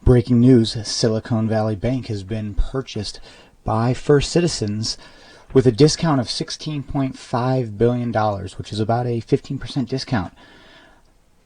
Breaking news, Silicon Valley Bank has been purchased by First Citizens with a discount of $16.5 billion, which is about a 15% discount.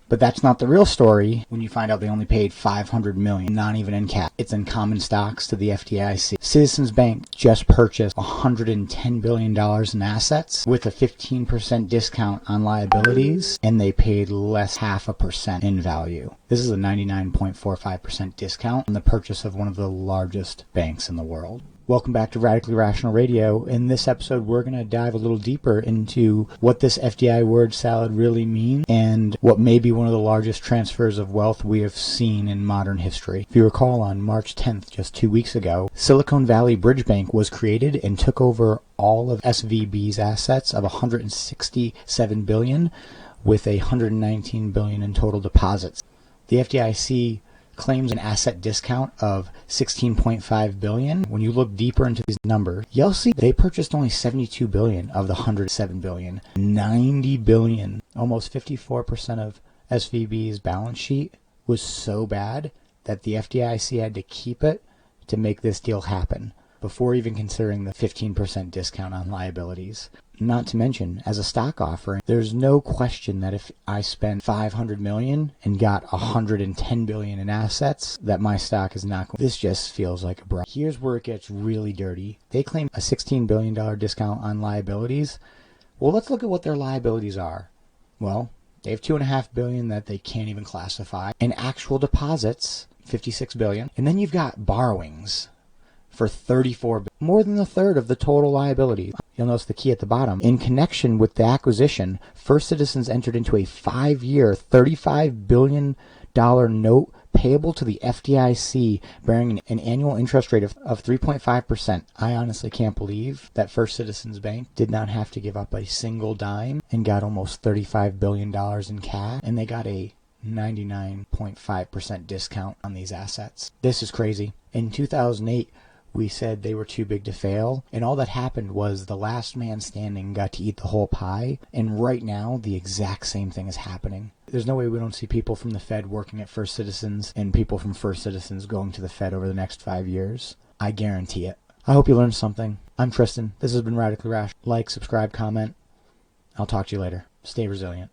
But that's not the real story when you find out they only paid $500 million, not even in cash. It's in common stocks to the FDIC. Citizens Bank just purchased $110 billion in assets with a 15% discount on liabilities, and they paid less 0.5% in value. This is a 99.45% discount on the purchase of one of the largest banks in the world. Welcome back to Radically Rational Radio. In this episode, we're going to dive a little deeper into what this FDI word salad really means and what may be one of the largest transfers of wealth we have seen in modern history. If you recall, on March 10th, just 2 weeks ago, Silicon Valley Bridge Bank was created and took over all of SVB's assets of $167 billion with $119 billion in total deposits. The FDIC claims an asset discount of $16.5 billion. When you look deeper into these numbers, you'll see they purchased only $72 billion of the $107 billion. $90 billion, almost 54% of SVB's balance sheet was so bad that the FDIC had to keep it to make this deal happen, before even considering the 15% discount on liabilities. Not to mention, as a stock offering, there's no question that if I spend $500 million and got $110 billion in assets, that my stock is not going. This just feels like a bribe. Here's where it gets really dirty. They claim a $16 billion discount on liabilities. Well, let's look at what their liabilities are. Well, they have $2.5 billion that they can't even classify, and actual deposits, $56 billion. And then you've got borrowings for $34 billion, more than a third of the total liability. You'll notice the key at the bottom. In connection with the acquisition, First Citizens entered into a 5-year, $35 billion note payable to the FDIC, bearing an annual interest rate of 3.5%. I honestly can't believe that First Citizens Bank did not have to give up a single dime and got almost $35 billion in cash, and they got a 99.5% discount on these assets. This is crazy. In 2008, we said they were too big to fail, and all that happened was the last man standing got to eat the whole pie, and right now the exact same thing is happening. There's no way we don't see people from the Fed working at First Citizens and people from First Citizens going to the Fed over the next 5 years. I guarantee it. I hope you learned something. I'm Tristan. This has been Radically Rational. Like, subscribe, comment. I'll talk to you later. Stay resilient.